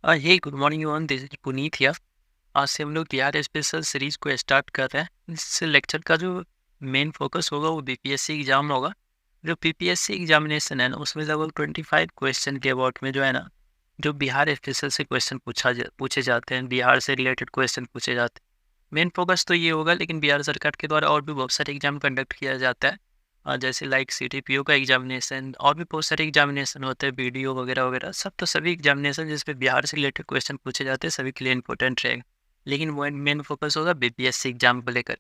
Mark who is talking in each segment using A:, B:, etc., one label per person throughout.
A: Hey good morning everyone, this is Puneet here. आज से हम लोग बिहार स्पेशल सीरीज को स्टार्ट कर रहे हैं। इस लेक्चर का जो मेन फोकस होगा वो बीपीएससी एग्जाम होगा। जो बीपीएससी एग्जामिनेशन है ना, उसमें लगभग 25 क्वेश्चन के अबाउट में जो है ना, जो बिहार स्पेशल से क्वेश्चन पूछे जाते हैं, बिहार से रिलेटेड क्वेश्चन पूछे जाते हैं। मेन फोकस तो ये होगा, लेकिन बिहार सरकार के द्वारा और भी बहुत सारे एग्जाम कंडक्ट किया जाता है। जैसे लाइक सीटीपीओ का एग्जामिनेशन और भी बहुत सारे एग्जामिनेशन होते हैं, बीडीओ वगैरह वगैरह सब। तो सभी एग्जामिनेशन जिसमें बिहार से रिलेटेड क्वेश्चन पूछे जाते हैं सभी के लिए इंपॉर्टेंट रहेगा। लेकिन मेन फोकस होगा बीपीएससी एग्जाम को लेकर।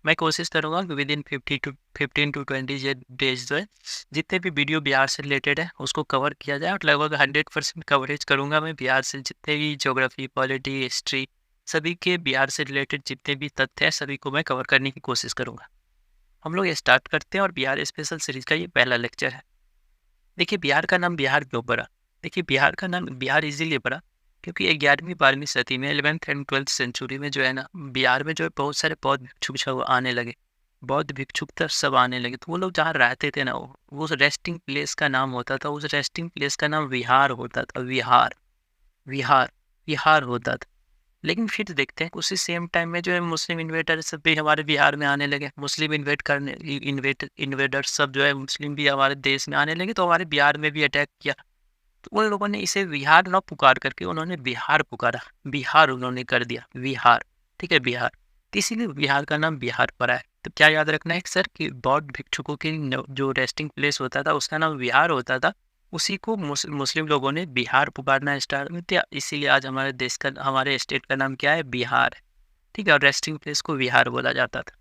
A: मैं कोशिश करूँगा कि विद इन 15 टू 20 डेज जो है, जितने भी वीडियो बिहार से रिलेटेड है उसको कवर किया जाए। और लगभग 100% कवरेज करूँगा मैं बिहार से। जितने भी ज्योग्राफी, पॉलिटी, हिस्ट्री, सभी के बिहार से रिलेटेड जितने भी तथ्य हैं सभी को मैं कवर करने की कोशिश करूँगा। हम लोग स्टार्ट करते हैं और बिहार स्पेशल सीरीज का ये पहला लेक्चर है। देखिए, बिहार का नाम बिहार क्यों पड़ा? देखिए, बिहार का नाम बिहार इसीलिए पड़ा क्योंकि 11वीं-12वीं सदी में 11th एंड 12th सेंचुरी में जो है ना, बिहार में जो है बहुत सारे बौद्ध भिक्षुक सब आने लगे। बौद्ध भिक्षुक तब सब आने लगे, तो वो लोग जहाँ रहते थे ना, वो उस रेस्टिंग प्लेस का नाम होता था, उस रेस्टिंग प्लेस का नाम विहार होता था। विहार, विहार, विहार होता था। लेकिन फिर देखते हैं उसी सेम टाइम में जो है मुस्लिम इन्वेडर सब भी हमारे बिहार में आने लगे। मुस्लिम इन्वेडर सब जो है मुस्लिम भी हमारे देश में आने लगे, तो हमारे बिहार में भी अटैक किया। तो उन लोगों ने इसे विहार न पुकार करके उन्होंने बिहार पुकारा। बिहार उन्होंने कर दिया, बिहार। ठीक है, बिहार। तो इसीलिए बिहार का नाम बिहार पड़ा है। तो क्या याद रखना है सर कि बौद्ध भिक्षुकों की जो रेस्टिंग प्लेस होता था उसका नाम विहार होता था। उसी को मुस्लिम लोगों ने बिहार पुकारना स्टार्ट कर दिया। इसीलिए आज हमारे देश का, हमारे स्टेट का नाम क्या है? बिहार है। ठीक है, और रेस्टिंग प्लेस को विहार बोला जाता था।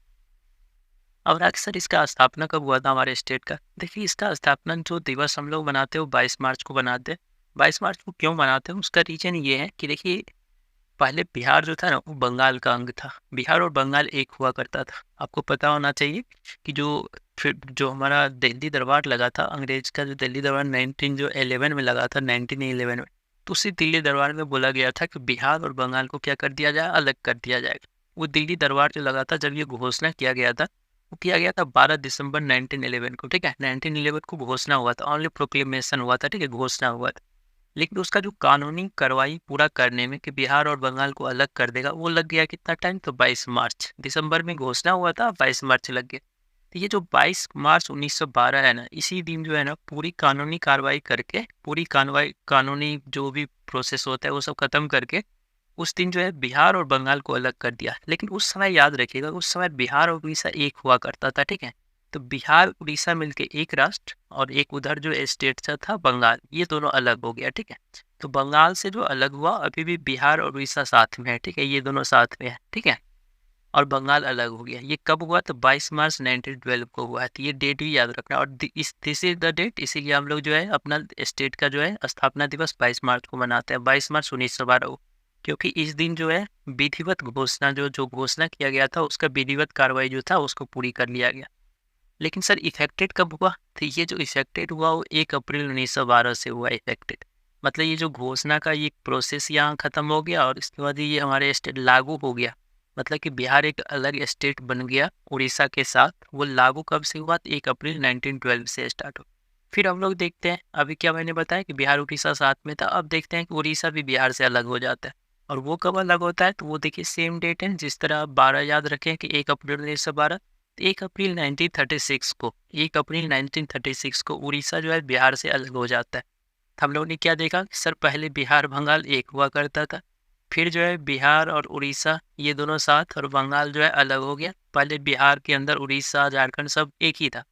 A: और अक्सर इसका स्थापना कब हुआ था हमारे स्टेट का? देखिए, इसका स्थापना जो दिवस हम लोग मनाते हैं वो 22 मार्च को मनाते हैं। 22 मार्च को क्यों मनाते हैं? उसका रीजन ये है कि देखिए, पहले बिहार जो था ना वो बंगाल का अंग था। बिहार और बंगाल एक हुआ करता था। आपको पता होना चाहिए कि जो हमारा दिल्ली दरबार लगा था, अंग्रेज का जो दिल्ली दरबार 1911 में लगा था, 1911 में, तो उसी दिल्ली दरबार में बोला गया था कि बिहार और बंगाल को क्या कर दिया जाए? अलग कर दिया जाएगा। वो दिल्ली दरबार जो लगा था, जब ये घोषणा किया गया था, वो किया गया था 12 दिसंबर 1911 को। ठीक है, 1911 को घोषणा हुआ था, ओनली प्रोक्लेमेशन हुआ था। ठीक है, घोषणा हुआ था। लेकिन उसका जो कानूनी कार्रवाई पूरा करने में कि बिहार और बंगाल को अलग कर देगा, वो लग गया कितना टाइम? तो 22 मार्च। दिसंबर में घोषणा हुआ था, 22 मार्च लग गया। तो ये जो 22 मार्च 1912 है ना, इसी दिन जो है ना पूरी कानूनी कार्रवाई करके, पूरी कानूनी जो भी प्रोसेस होता है वो सब खत्म करके, उस दिन जो है बिहार और बंगाल को अलग कर दिया। लेकिन उस समय याद रखिएगा, उस समय बिहार और उड़ीसा एक हुआ करता था। ठीक है, तो बिहार उड़ीसा मिलके एक राष्ट्र, और एक उधर जो स्टेट था बंगाल, ये दोनों अलग हो गया। ठीक है, तो बंगाल से जो अलग हुआ, अभी भी बिहार और उड़ीसा साथ में है। ठीक है, ये दोनों साथ में है। ठीक है, और बंगाल अलग हो गया। ये कब हुआ? तो 22 मार्च 1912 को हुआ है। तो ये डेट भी याद रखना। और दिस इज द डेट, इसीलिए हम लोग जो है अपना स्टेट का जो है स्थापना दिवस 22 मार्च को मनाते हैं, 22 मार्च 1912 को। क्योंकि इस दिन जो है विधिवत घोषणा, जो घोषणा किया गया था उसका विधिवत कार्रवाई जो था उसको पूरी कर लिया गया। लेकिन सर इफेक्टेड कब हुआ? तो ये जो इफेक्टेड हुआ वो 1 अप्रैल 1912 से हुआ इफेक्टेड। मतलब ये जो घोषणा का ये प्रोसेस यहाँ खत्म हो गया और इसके बाद ये हमारे स्टेट लागू हो गया। मतलब कि बिहार एक अलग स्टेट बन गया उड़ीसा के साथ। वो लागू कब से हुआ? 1 अप्रैल 1912 से स्टार्ट हो। फिर हम लोग देखते हैं, अभी क्या मैंने बताया कि बिहार उड़ीसा साथ में था। अब देखते हैं कि उड़ीसा भी बिहार से अलग हो जाता है। और वो कब अलग होता है? तो वो देखिए सेम डेट है। जिस तरह 12 याद रखें कि 1 अप्रैल 1912, 1 अप्रैल 1936 को, 1 अप्रैल 1936 को उड़ीसा जो है बिहार से अलग हो जाता है। हम लोगों ने क्या देखा कि सर पहले बिहार बंगाल एक हुआ करता था, फिर जो है बिहार और उड़ीसा ये दोनों साथ, और बंगाल जो है अलग हो गया। पहले बिहार के अंदर उड़ीसा, झारखंड सब एक ही था।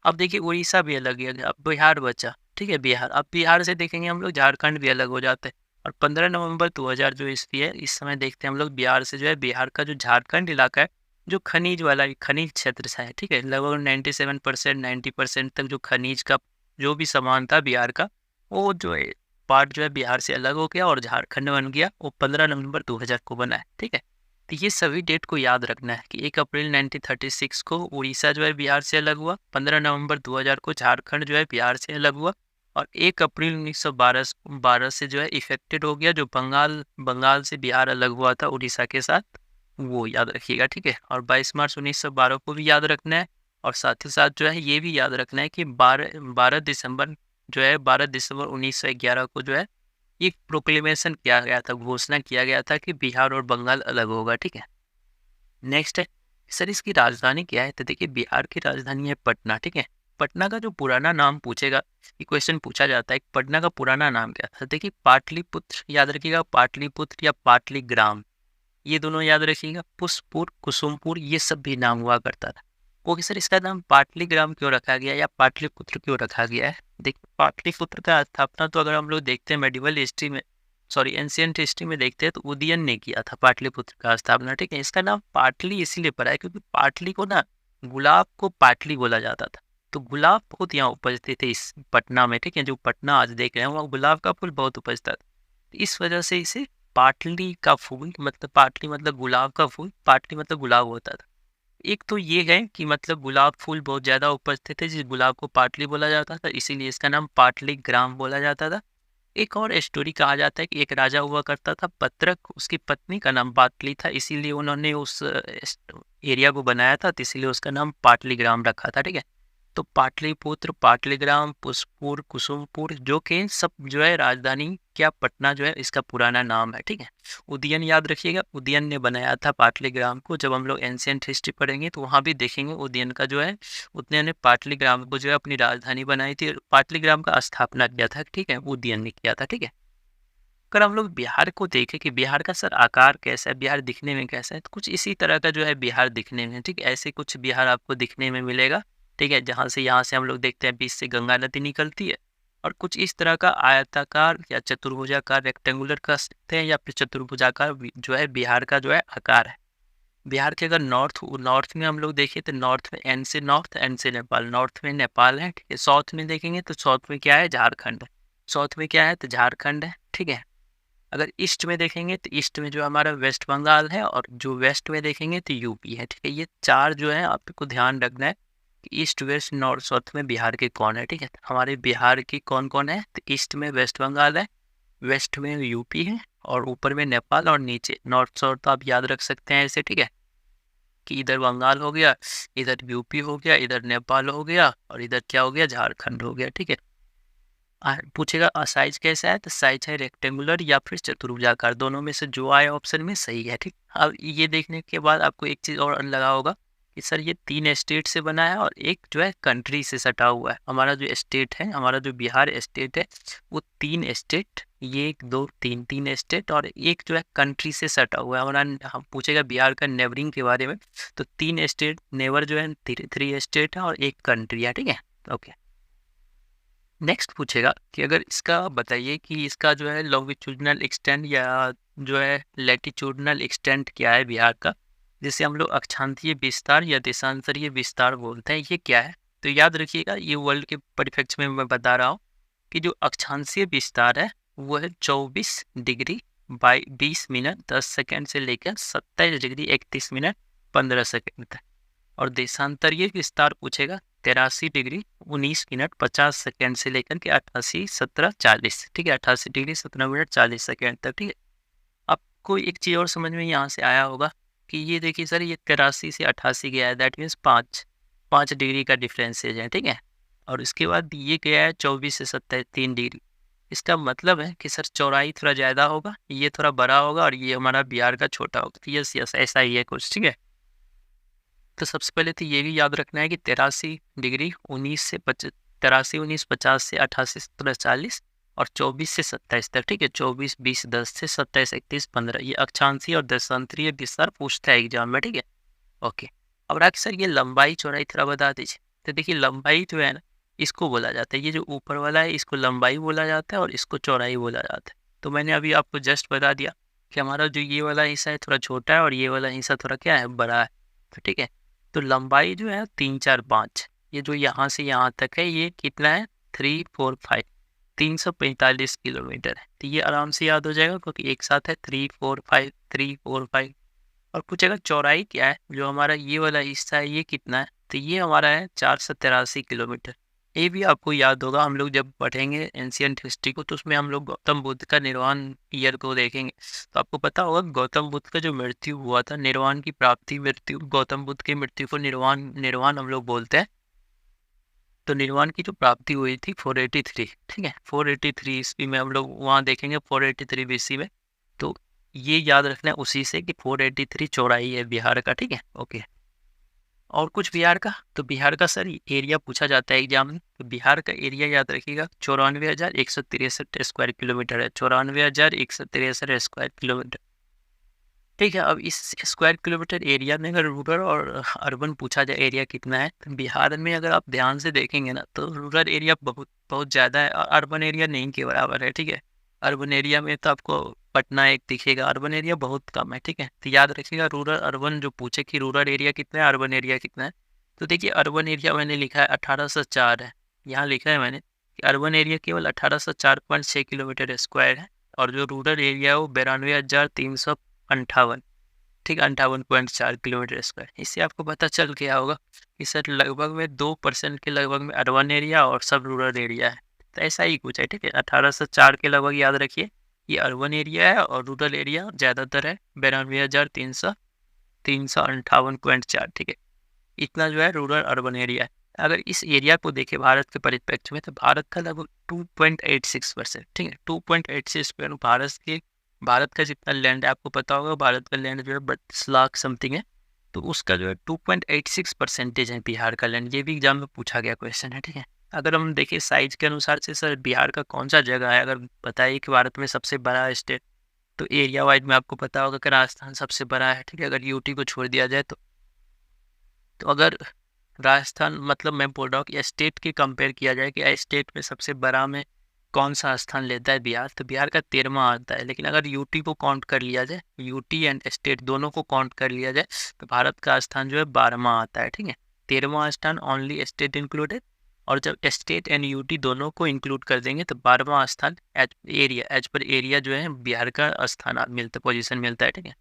A: अब देखिए उड़ीसा भी अलग हो गया, अब बिहार बचा। ठीक है, बिहार। अब बिहार से देखेंगे हम लोग झारखंड भी अलग हो जाते हैं। और 15 नवंबर 2000 जो ईस्वी है, इस समय देखते हैं हम लोग बिहार से जो है, बिहार का जो झारखंड इलाका है, जो खनिज वाला खनिज क्षेत्र सा है। ठीक है, लगभग 97% 90% तक जो खनिज का जो भी सामान था बिहार का, वो जो है पार्ट जो है बिहार से अलग हो गया और झारखंड बन गया। वो 15 नवंबर 2000 को बना है। ठीक है, तो ये सभी डेट को याद रखना है कि 1 अप्रैल 1936 को उड़ीसा जो है बिहार से अलग हुआ, 15 नवंबर 2000 को झारखंड जो है बिहार से अलग हुआ, और 1 अप्रैल 1912 से जो है इफेक्टेड हो गया, जो बंगाल से बिहार अलग हुआ था उड़ीसा के साथ, वो याद रखिएगा। ठीक है, और 22 मार्च 1912 को भी याद रखना है। और साथ ही साथ जो है ये भी याद रखना है कि 12 दिसंबर जो है, 12 दिसंबर 1911 को जो है एक प्रोक्लेमेशन किया गया था, घोषणा किया गया था कि बिहार और बंगाल अलग होगा, ठीक है। नेक्स्ट है सर इसकी राजधानी क्या है, तो देखिए बिहार की राजधानी है पटना, ठीक है। पटना का जो पुराना नाम पूछेगा, ये क्वेश्चन पूछा जाता है कि पटना का पुराना नाम क्या था। देखिए पाटलिपुत्र याद रखिएगा, पाटलिपुत्र या पाटलीग्राम, ये दोनों याद रखिएगा। पुष्पपुर, कुसुमपुर, ये सब भी नाम हुआ करता था। ओके सर इसका नाम पाटलीग्राम क्यों रखा गया या पाटलिपुत्र क्यों रखा गया है। देखिए पाटलिपुत्र का स्थापना तो अगर हम लोग देखते हैं मेडिवल हिस्ट्री में, सॉरी एंशियंट हिस्ट्री में देखते हैं तो उदयन ने किया था पाटलिपुत्र का स्थापना, ठीक है। इसका नाम पाटली इसीलिए पड़ा है क्योंकि पाटली को ना, गुलाब को पाटली बोला जाता था। तो गुलाब बहुत यहाँ उपजते थे इस पटना में, ठीक है। जो पटना आज देख रहे हैं वहाँ गुलाब का फूल बहुत उपजता था, इस वजह से इसे पाटली का फूल, मतलब पाटली मतलब गुलाब का फूल, पाटली मतलब गुलाब होता था। एक तो ये है कि मतलब गुलाब फूल बहुत ज़्यादा उपजते थे, जिस गुलाब को पाटली बोला जाता था, इसीलिए इसका नाम पाटलीग्राम बोला जाता था। एक और स्टोरी कहा जाता है कि एक राजा हुआ करता था पत्रक, उसकी पत्नी का नाम पाटली था, इसीलिए उन्होंने उस एरिया को बनाया था, तो इसीलिए उसका नाम पाटलीग्राम रखा था, ठीक है। तो पाटलिपुत्र, पाटलीग्राम, पुष्पपुर, कुसुमपुर, जो कि सब जो है राजधानी क्या पटना जो है इसका पुराना नाम है, ठीक है। उदयन याद रखिएगा, उदयन ने बनाया था पाटलीग्राम को। जब हम लोग एंशियंट हिस्ट्री पढ़ेंगे तो वहाँ भी देखेंगे उदयन का जो है, उदयन ने पाटलीग्राम को जो है अपनी राजधानी बनाई थी, पाटलीग्राम का स्थापना किया था, ठीक है, उदयन ने किया था, ठीक है। अगर हम लोग बिहार को देखें कि बिहार का सर आकार कैसा है, बिहार दिखने में कैसा है, तो कुछ इसी तरह का जो है बिहार दिखने में, ठीक है। ऐसे कुछ बिहार आपको दिखने में मिलेगा, ठीक है। जहाँ से यहाँ से हम लोग देखते हैं बीच से गंगा नदी निकलती है, और कुछ इस तरह का आयताकार या चतुर्भुजाकार, रेक्टेंगुलर कह सकते हैं, या फिर चतुर्भुजाकार जो है बिहार का जो है आकार है। बिहार के अगर नॉर्थ में हम लोग देखें तो नॉर्थ में एन से नॉर्थ, एन से नेपाल, नॉर्थ में नेपाल है, ठीक है। साउथ में देखेंगे तो साउथ में क्या है, झारखंड है। साउथ में क्या है तो झारखंड है, ठीक है। अगर ईस्ट में देखेंगे तो ईस्ट में जो हमारा वेस्ट बंगाल है, और जो वेस्ट में देखेंगे तो यूपी है, ठीक है। ये चार जो है आपको ध्यान रखना है कि ईस्ट वेस्ट नॉर्थ साउथ में बिहार के कौन है, ठीक है। हमारे बिहार की कौन कौन है, तो ईस्ट में वेस्ट बंगाल है, वेस्ट में यूपी है, और ऊपर में नेपाल, और नीचे नॉर्थ साउथ तो आप याद रख सकते हैं ऐसे, ठीक है, कि इधर बंगाल हो गया, इधर यूपी हो गया, इधर नेपाल हो गया, और इधर क्या हो गया, झारखंड हो गया, ठीक है। पूछेगा साइज कैसा है, तो साइज है रेक्टेंगुलर या फिर चतुर्भुजाकार, दोनों में से जो आए ऑप्शन में सही है, ठीक। अब ये देखने के बाद आपको एक चीज़ और लगा होगा कि सर ये 3 स्टेट से बना है और एक जो है कंट्री से सटा हुआ है। हमारा जो स्टेट है, हमारा जो बिहार स्टेट है, वो 3 स्टेट, ये 1 2 3 3 स्टेट और एक जो है कंट्री से सटा हुआ है। हमारा हम पूछेगा बिहार का नेबरिंग के बारे में, तो 3 स्टेट नेबर जो है, 3 स्टेट है और एक कंट्री है, ठीक है। ओके, नेक्स्ट पूछेगा कि अगर इसका बताइए कि इसका जो है लॉन्गिट्यूडनल एक्सटेंट या जो है लैटिट्यूडनल एक्सटेंट क्या है बिहार का, जिसे हम लोग अक्षांतीय विस्तार या देशांतरीय विस्तार बोलते हैं, ये क्या है। तो याद रखिएगा, ये वर्ल्ड के परिप्रेक्ष्य में मैं बता रहा हूँ कि जो अक्षांशीय विस्तार है वो है 24 डिग्री बाई 20 मिनट 10 सेकेंड से लेकर 27 डिग्री 31 मिनट 15 सेकेंड तक। और देशांतरीय विस्तार पूछेगा 83 डिग्री 19 मिनट 50 सेकेंड से लेकर के 88 17 40, ठीक है, 88 डिग्री 17 मिनट 40 सेकेंड तक, ठीक है। आपको एक चीज़ और समझ में यहाँ से आया होगा कि ये देखिए सर, ये 83 से 88 गया है, दैट मीन्स 5 डिग्री का डिफ्रेंसेज है, ठीक है। और इसके बाद ये गया है 24 से 27 3 डिग्री। इसका मतलब है कि सर चौड़ाई थोड़ा ज़्यादा होगा, ये थोड़ा बड़ा होगा, और ये हमारा बिहार का छोटा होगा। तो यस यस ऐसा ही है कुछ, ठीक है। तो सबसे पहले तो ये भी याद रखना है कि 83 डिग्री 19 से 83 19 50 से 88 17 40 और 24 से 27 तक, ठीक है। 24 20 10 से 27 31 15, ये अक्षांशीय और देशांतरीय विस्तार पूछता है एग्जाम में, ठीक है। ओके, अब राखी सर ये लंबाई चौड़ाई थोड़ा बता दीजिए। तो देखिए लंबाई जो है ना, इसको बोला जाता है, ये जो ऊपर वाला है इसको लंबाई बोला जाता है और इसको चौड़ाई बोला जाता है। तो मैंने अभी आपको जस्ट बता दिया कि हमारा जो ये वाला हिस्सा है थोड़ा छोटा है और ये वाला हिस्सा थोड़ा क्या है, बड़ा है, तो ठीक है। तो लंबाई जो है 3 4 5, ये जो यहाँ से यहाँ तक है ये कितना है, 3 4 5, 345 किलोमीटर है। तो ये आराम से याद हो जाएगा क्योंकि एक साथ है 3 4 5 3 4 5। और पूछेगा चौड़ाई क्या है, जो हमारा ये वाला हिस्सा है ये कितना है, तो ये हमारा है 483 किलोमीटर। ये भी आपको याद होगा, हम लोग जब पढ़ेंगे एंशियंट हिस्ट्री को तो उसमें हम लोग गौतम बुद्ध का निर्वाण ईयर को देखेंगे। तो आपको पता होगा गौतम बुद्ध का जो मृत्यु हुआ था, निर्वाण की प्राप्ति, मृत्यु, गौतम बुद्ध की मृत्यु को निर्वाण हम लोग बोलते हैं। तो निर्वाण की जो प्राप्ति हुई थी 483, ठीक है, 483 ईस्वी में हम लोग वहाँ देखेंगे 483 बीसी में। तो ये याद रखना है उसी से कि 483 चौड़ाई है बिहार का, ठीक है, ओके। और कुछ बिहार का, तो बिहार का सर एरिया पूछा जाता है एग्जाम में, तो बिहार का एरिया याद रखिएगा 94,163 स्क्वायर किलोमीटर है, 94,163 स्क्वायर किलोमीटर, ठीक है। अब इस स्क्वायर किलोमीटर एरिया में अगर रूरल और अर्बन पूछा जाए एरिया कितना है, तो बिहार में अगर आप ध्यान से देखेंगे ना तो रूरल एरिया बहुत बहुत ज़्यादा है और अर्बन एरिया नहीं के बराबर है, ठीक है। अर्बन एरिया में तो आपको पटना एक दिखेगा, अर्बन एरिया बहुत कम है, ठीक है। तो याद रखिएगा रूरल अर्बन जो पूछे कि रूरल एरिया कितना है, अर्बन एरिया कितना है, तो देखिए अर्बन एरिया मैंने लिखा है 1804 है, यहाँ लिखा है मैंने कि अर्बन एरिया केवल 1804.6 किलोमीटर स्क्वायर है, और जो रूरल एरिया है वो 92,358, ठीक है, 58.4 किलोमीटर स्क्वायर। इससे आपको पता चल गया होगा कि सर लगभग में 2% के लगभग में अर्बन एरिया और सब रूरल एरिया है, तो ऐसा ही कुछ है, ठीक है। 1804 के लगभग याद रखिए ये अर्बन एरिया है और रूरल एरिया ज़्यादातर है 92,358.4, ठीक है। इतना जो है रूरल अर्बन एरिया है। अगर इस एरिया को देखें भारत के परिप्रेक्ष्य में, तो भारत का लगभग 2.86%, ठीक है, 2.86% भारत का जितना लैंड है आपको पता होगा, भारत का लैंड जो है 32 लाख समथिंग है, तो उसका जो है 2.86% है बिहार का लैंड। ये भी एग्जाम में पूछा गया क्वेश्चन है, ठीक है। अगर हम देखें साइज के अनुसार से सर बिहार का कौन सा जगह है, अगर बताइए कि भारत में सबसे बड़ा स्टेट, तो एरिया वाइज में आपको पता होगा कि राजस्थान सबसे बड़ा है, ठीक है, अगर यूटी को छोड़ दिया जाए तो अगर राजस्थान, मतलब मैं बोल रहा हूँ कि स्टेट की कंपेयर किया जाए कि स्टेट में सबसे बड़ा में कौन सा स्थान लेता है बिहार, तो बिहार का 13वां आता है। लेकिन अगर यूटी को काउंट कर लिया जाए, यूटी एंड स्टेट दोनों को काउंट कर लिया जाए, तो भारत का स्थान जो है 12वां आता है, ठीक है। 13वां स्थान ओनली स्टेट इंक्लूडेड, और जब स्टेट एंड यूटी दोनों को इंक्लूड कर देंगे तो 12वां स्थान एज पर एरिया जो है बिहार का स्थान मिलता, पोजीशन मिलता है, ठीक है।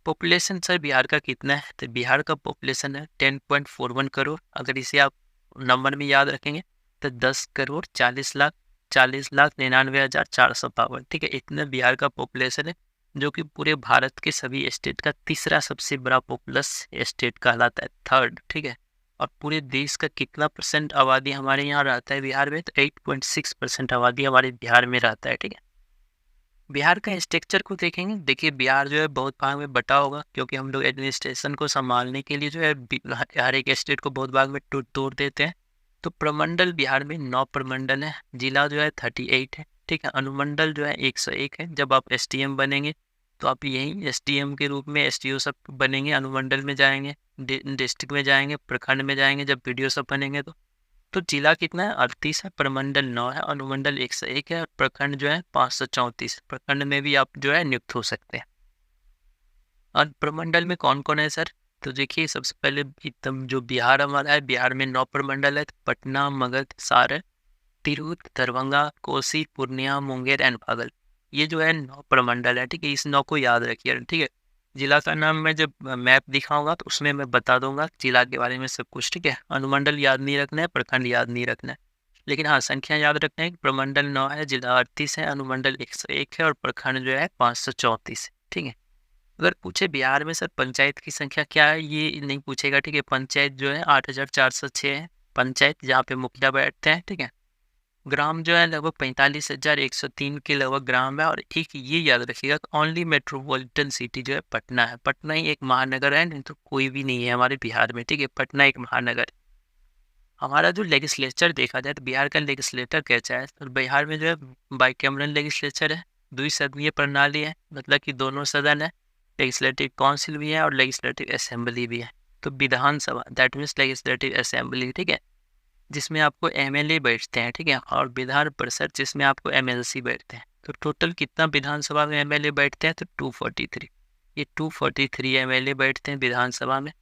A: पॉपुलेशन सर बिहार का कितना है, तो बिहार का पॉपुलेशन है 10.41 करोड़। अगर इसे आप नंबर में याद रखेंगे तो 10,40,40,99,452, ठीक है, इतना बिहार का पॉपुलेशन है, जो कि पूरे भारत के सभी स्टेट का तीसरा सबसे बड़ा पॉपुलस स्टेट कहलाता है, थर्ड, ठीक है। और पूरे देश का कितना परसेंट आबादी हमारे यहाँ रहता है बिहार में, तो 8.6% आबादी हमारे बिहार में रहता है, ठीक है। बिहार का स्ट्रक्चर को देखेंगे, देखिए बिहार जो है बहुत भाग में बटा होगा, क्योंकि हम लोग एडमिनिस्ट्रेशन को संभालने के लिए जो है हर एक स्टेट को बहुत भाग में तोड़ देते हैं। तो प्रमंडल बिहार में 9 प्रमंडल है, जिला जो है 38 है, ठीक है, अनुमंडल जो है 101 है। जब आप एसटीएम बनेंगे तो आप यही एसटीएम के रूप में एसटीओ सब बनेंगे, अनुमंडल में जाएंगे, डिस्ट्रिक्ट में जाएंगे, प्रखंड में जाएंगे, जब वीडियो सब बनेंगे तो जिला कितना है 38 है, प्रमंडल 9 है, अनुमंडल 101 है, और प्रखंड जो है 534। प्रखंड में भी आप जो है नियुक्त हो सकते हैं। और प्रमंडल में कौन कौन है सर, तो देखिए सबसे पहले एकदम जो बिहार हमारा है, बिहार में 9 प्रमंडल है, तो पटना, मगध, सारण, तिरहुत, दरभंगा, कोसी, पूर्णिया, मुंगेर एंड भागल, ये जो है 9 प्रमंडल है, ठीक है। इस 9 को याद रखिए, ठीक है। जिला का नाम मैं जब मैप दिखाऊंगा तो उसमें मैं बता दूंगा जिला के बारे में सब कुछ, ठीक है। अनुमंडल याद नहीं रखना है, प्रखंड याद नहीं रखना है, लेकिन हाँ संख्या याद रखना है कि प्रमंडल 9 है, जिला 38 है, अनुमंडल 101 है, और प्रखंड जो है 534 है, ठीक है। अगर पूछे बिहार में सर पंचायत की संख्या क्या है, ये नहीं पूछेगा, ठीक है। पंचायत जो है 8,406 है पंचायत, जहाँ पे मुखिया बैठते हैं, ठीक है। ग्राम जो है लगभग 45,103 के लगभग ग्राम है। और एक ये याद रखिएगा ओनली मेट्रोपॉलिटन सिटी जो है पटना है, पटना ही एक महानगर है, नहीं तो कोई भी नहीं है हमारे बिहार में, ठीक है, पटना एक महानगर है। हमारा जो लेजिस्लेचर देखा जाए तो बिहार का लेजिस्लेटर कैसा है, तो बिहार में जो है बाइकैमरल लेजिस्लेचर है, द्विसदनीय प्रणाली है, मतलब कि दोनों सदन है, लेजिस्लेटिव काउंसिल भी है और लेजिस्लेटिव असेंबली भी है। तो विधानसभा दैट मीन्स लेजिस्लेटिव असेंबली, ठीक है, जिसमें आपको एमएलए बैठते हैं, ठीक है, और विधान परिषद जिसमें आपको एमएलसी बैठते हैं। तो टोटल कितना विधानसभा में एमएलए बैठते हैं, तो 243, ये 243 एमएलए बैठते हैं विधानसभा में,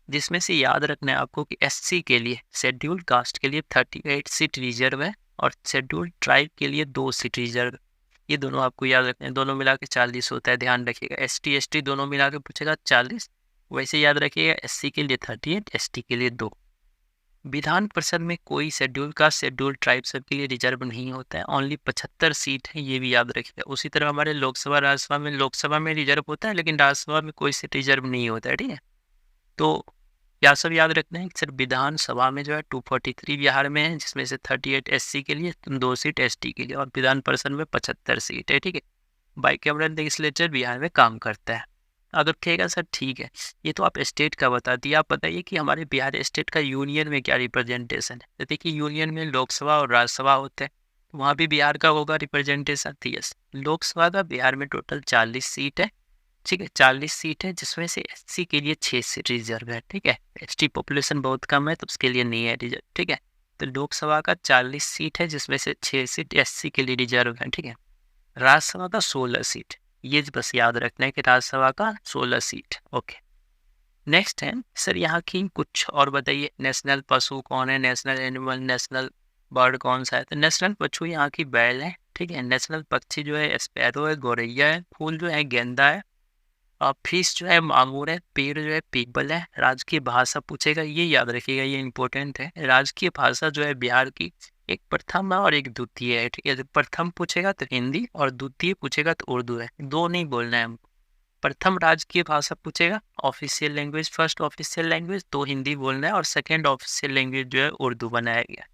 A: जिसमें से याद रखना है आपको कि एससी के लिए, शेड्यूल्ड कास्ट के लिए 38 सीट रिजर्व है, और शेड्यूल्ड ट्राइब के लिए 2 सीट रिजर्व। ये दोनों आपको याद रखना है, दोनों मिला के 40 होता है, ध्यान रखिएगा। एसटी एसटी दोनों मिला के पूछेगा 40, वैसे याद रखिएगा एससी के लिए 38, एसटी के लिए 2। विधान परिषद में कोई शेड्यूल कास्ट, शेड्यूल ट्राइब सब के लिए रिजर्व नहीं होता है, ओनली 75 सीट है, ये भी याद रखिएगा। उसी तरह हमारे लोकसभा राज्यसभा में, लोकसभा में रिजर्व होता है लेकिन राज्यसभा में कोई सीट रिजर्व नहीं होता है, ठीक है। तो क्या सब याद रखना है कि सर विधानसभा में जो है 243 बिहार में है, जिसमें से 38 एससी के लिए, 2 सीट एसटी के लिए, और विधान परिषद में 75 सीट है, ठीक है। बाइकैमरल लेजिस्लेचर बिहार में काम करता है। अगर कहेगा सर ठीक है, ये तो आप स्टेट का बता दिया, आप बताइए कि हमारे बिहार स्टेट का यूनियन में क्या रिप्रेजेंटेशन है। तो देखिए यूनियन में लोकसभा और राज्यसभा होते हैं, वहाँ भी बिहार का होगा रिप्रेजेंटेशन। तो यस, लोकसभा का बिहार में टोटल 40 सीट है, ठीक है, 40 सीट है, जिसमें से एससी के लिए 6 सीट रिजर्व है, ठीक है। एसटी पॉपुलेशन बहुत कम है तो उसके लिए नहीं है रिजर्व, ठीक है। तो लोकसभा का 40 सीट है, जिसमें से 6 सीट एससी के लिए रिजर्व है, ठीक है। राज्यसभा का 16 सीट, ये बस याद रखना है कि राज्यसभा का 16 सीट। ओके, नेक्स्ट है सर यहाँ की कुछ और बताइए। नेशनल पशु कौन है, नेशनल एनिमल, नेशनल बर्ड कौन सा है। तो नेशनल पशु यहाँ की बैल है, ठीक है। नेशनल पक्षी जो है स्पैरो है, गौरैया है। फूल जो है गेंदा है। फिश जो है मांगूर है। पेड़ जो है पीपल है। राजकीय भाषा पूछेगा, ये याद रखिएगा, ये इंपॉर्टेंट है। राजकीय भाषा जो है बिहार की एक प्रथम है और एक द्वितीय है, ठीक है। जब प्रथम पूछेगा तो हिंदी और द्वितीय पूछेगा तो उर्दू है, दो नहीं बोलना है हमको। प्रथम राजकीय भाषा पूछेगा, official language, first official language, तो हिंदी बोलना है, और सेकेंड ऑफिशियल लैंग्वेज जो है उर्दू बनाया गया।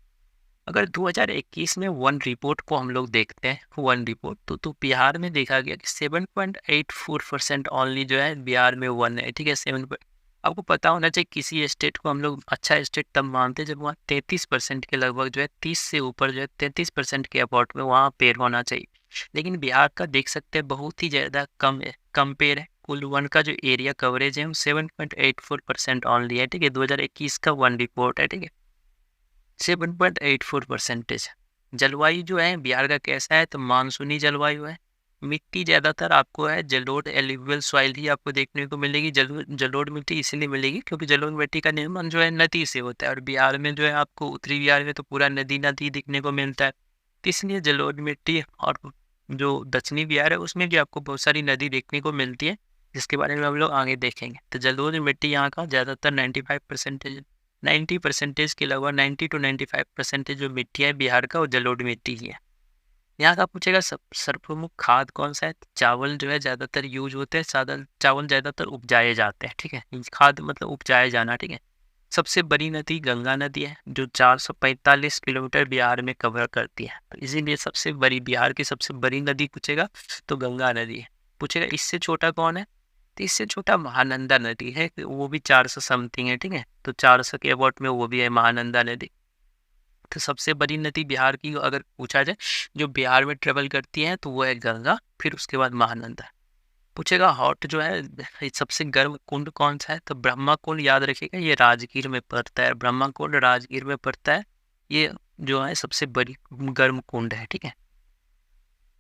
A: अगर 2021 में वन रिपोर्ट को हम लोग देखते हैं, वन रिपोर्ट, तो बिहार में देखा गया कि 7.84% ओनली जो है बिहार में वन है, ठीक है। 7। आपको पता होना चाहिए किसी स्टेट को हम लोग अच्छा स्टेट तब मानते हैं जब वहाँ 33% के लगभग जो है, 30 से ऊपर जो है 33% के अबाउट में वहाँ पेड़ होना चाहिए। लेकिन बिहार का देख सकते हैं बहुत ही ज़्यादा कम है, कम पेड़ है। कुल वन का जो एरिया कवरेज है वो 7.84% ओनली है, ठीक है। 2021 का वन रिपोर्ट है, ठीक है। 7.84%। जलवायु जो है बिहार का कैसा है, तो मानसूनी जलवायु है। मिट्टी ज़्यादातर आपको है जलोढ़ एल्यूवियल सॉइल ही आपको देखने को मिलेगी। जलोढ़ मिट्टी इसलिए मिलेगी क्योंकि जलोढ़ मिट्टी का निर्माण जो है नदी से होता है, और बिहार में जो है आपको उत्तरी बिहार में तो पूरा नदी नदी दिखने को मिलता है, तो इसलिए जलोढ़ मिट्टी। और जो दक्षिणी बिहार है उसमें भी आपको बहुत सारी नदी देखने को मिलती है, जिसके बारे में हम लोग आगे देखेंगे। तो जलोढ़ मिट्टी यहाँ का ज़्यादातर 90% के लगभग 90 to 95% जो मिट्टी है बिहार का वो जलोढ़ मिट्टी ही है। यहाँ का पूछेगा सर्वप्रमुख खाद कौन सा है। चावल जो है ज़्यादातर यूज होते हैं, चावल ज़्यादातर उपजाए जाते हैं, ठीक है। खाद मतलब उपजाए जाना, ठीक है। सबसे बड़ी नदी गंगा नदी है, जो 445 किलोमीटर बिहार में कवर करती है, तो इसीलिए सबसे बड़ी, बिहार की सबसे बड़ी नदी पूछेगा तो गंगा नदी है। पूछेगा इससे छोटा कौन है, तो इससे छोटा महानंदा नदी है, वो भी 400 समथिंग है, ठीक है। तो 400 के अबाउट में वो भी है महानंदा नदी। तो सबसे बड़ी नदी बिहार की अगर पूछा जाए जो बिहार में ट्रेवल करती है तो वो है गंगा, फिर उसके बाद महानंदा। पूछेगा हॉट जो है सबसे गर्म कुंड कौन सा है, तो ब्रह्मा कुंड याद रखिएगा, ये राजगीर में पड़ता है। ब्रह्मा कुंड राजगीर में पड़ता है, ये जो है सबसे बड़ी गर्म कुंड है, ठीक है।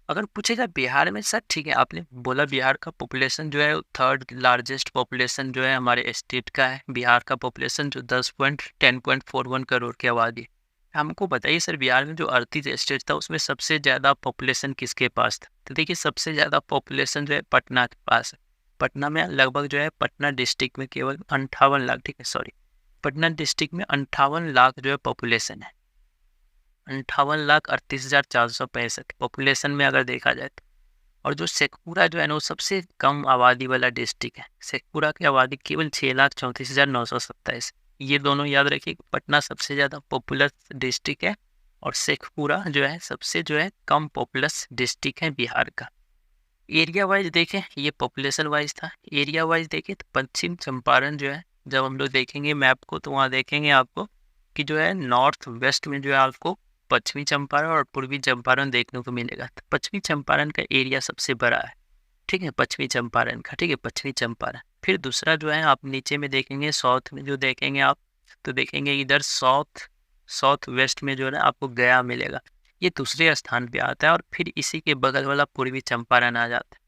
A: अगर पूछेगा बिहार में सर, ठीक है आपने बोला बिहार का पॉपुलेशन जो है थर्ड लार्जेस्ट पॉपुलेशन जो है हमारे स्टेट का है। बिहार का पॉपुलेशन जो 10.41 करोड़ की आबादी है। हमको बताइए सर बिहार में जो 38 स्टेट था उसमें सबसे ज़्यादा पॉपुलेशन किसके पास था। तो देखिए सबसे ज़्यादा पॉपुलेशन जो है पटना के पास है। पटना में लगभग जो है पटना डिस्ट्रिक्ट में केवल 58 लाख, ठीक है, सॉरी, पटना डिस्ट्रिक्ट में 58 लाख जो है पॉपुलेशन है। 58,38,465 पॉपुलेशन में अगर देखा जाए तो। और जो शेखपुरा जो है ना वो सबसे कम आबादी वाला डिस्ट्रिक्ट है। शेखपुरा की आबादी केवल 6,34,927। ये दोनों याद रखिए, पटना सबसे ज़्यादा पॉपुलस डिस्ट्रिक्ट है और शेखपुरा जो है सबसे जो है कम पॉपुलस डिस्ट्रिक्ट है बिहार का। एरिया वाइज देखें, ये पॉपुलेशन वाइज था। एरिया वाइज देखें तो पश्चिम चंपारण जो है, जब हम लोग देखेंगे मैप को तो वहाँ देखेंगे आपको कि जो है नॉर्थ वेस्ट में जो है आपको पश्चिमी चंपारण और पूर्वी चंपारण देखने को मिलेगा। तो पश्चिमी चंपारण का एरिया सबसे बड़ा है, ठीक है, पश्चिमी चंपारण का, ठीक है, पश्चिमी चंपारण। फिर दूसरा जो है आप नीचे में देखेंगे, साउथ में जो देखेंगे आप, तो देखेंगे इधर साउथ वेस्ट में जो है आपको गया मिलेगा, ये दूसरे स्थान पे आता है। और फिर इसी के बगल वाला पूर्वी चंपारण आ जाता है।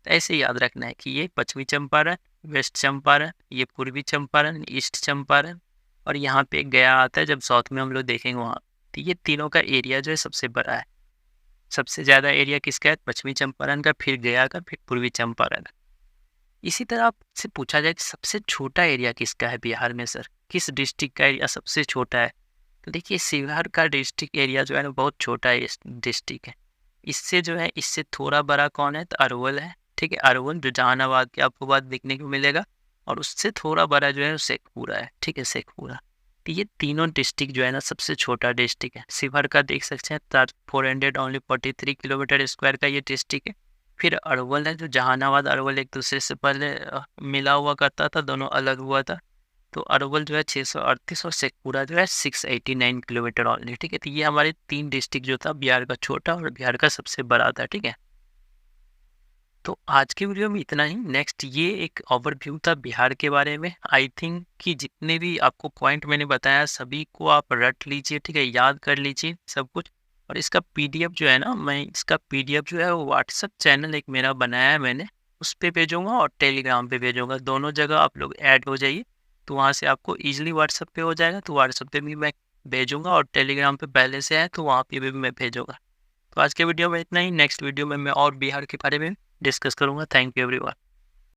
A: तो ऐसे याद रखना है कि ये पश्चिमी चंपारण, वेस्ट चंपारण, ये पूर्वी चंपारण, ईस्ट चंपारण, और यहाँ पे गया आता है जब साउथ में हम लोग देखेंगे वहाँ। तो ये तीनों का एरिया जो है सबसे बड़ा है। सबसे ज़्यादा एरिया किसका है, पश्चिमी चंपारण का, फिर गया का, फिर पूर्वी चंपारण। इसी तरह आपसे पूछा जाए कि सबसे छोटा एरिया किसका है बिहार में सर, किस डिस्ट्रिक्ट का एरिया सबसे छोटा है। तो देखिए शिवहर का डिस्ट्रिक्ट एरिया जो है ना बहुत छोटा है डिस्ट्रिक्ट है। इससे जो है इससे थोड़ा बड़ा कौन है, तो अरवल है, ठीक है। अरवल जो जहानाबाद के आपको बात देखने को मिलेगा, और उससे थोड़ा बड़ा जो है वो शेखपुरा है, ठीक है, शेखपुरा। तो ये तीनों डिस्ट्रिक्ट जो है ना सबसे छोटा डिस्ट्रिक्ट है। शिवहर का देख सकते हैं 443 किलोमीटर स्क्वायर का ये डिस्ट्रिक्ट है। फिर अरवल है, जो जहानाबाद अरवल एक दूसरे से पहले मिला हुआ करता था, दोनों अलग हुआ था। तो अरवल जो है 638 और शेखपुरा जो है 689 किलोमीटर ऑनली, ठीक है। तो ये हमारे 3 डिस्ट्रिक्ट जो था बिहार का छोटा और बिहार का सबसे बड़ा था, ठीक है। तो आज के वीडियो में इतना ही। नेक्स्ट ये एक ओवरव्यू था बिहार के बारे में। आई थिंक कि जितने भी आपको पॉइंट मैंने बताया सभी को आप रट लीजिए, ठीक है, याद कर लीजिए सब कुछ। और इसका पीडीएफ जो है ना, मैं इसका पीडीएफ जो है वो व्हाट्सएप चैनल एक मेरा बनाया है मैंने, उस पर भेजूंगा और टेलीग्राम पे भेजूंगा। दोनों जगह आप लोग ऐड हो जाइए, तो वहाँ से आपको ईजिली व्हाट्सएप पे हो जाएगा। तो व्हाट्सएप पे भी मैं भेजूंगा और टेलीग्राम पे पहले से है तो वहाँ पे भी मैं भेजूंगा। तो आज के वीडियो में इतना ही। नेक्स्ट वीडियो में मैं और बिहार के बारे में डिस्कस करूंगा। Thank you everyone.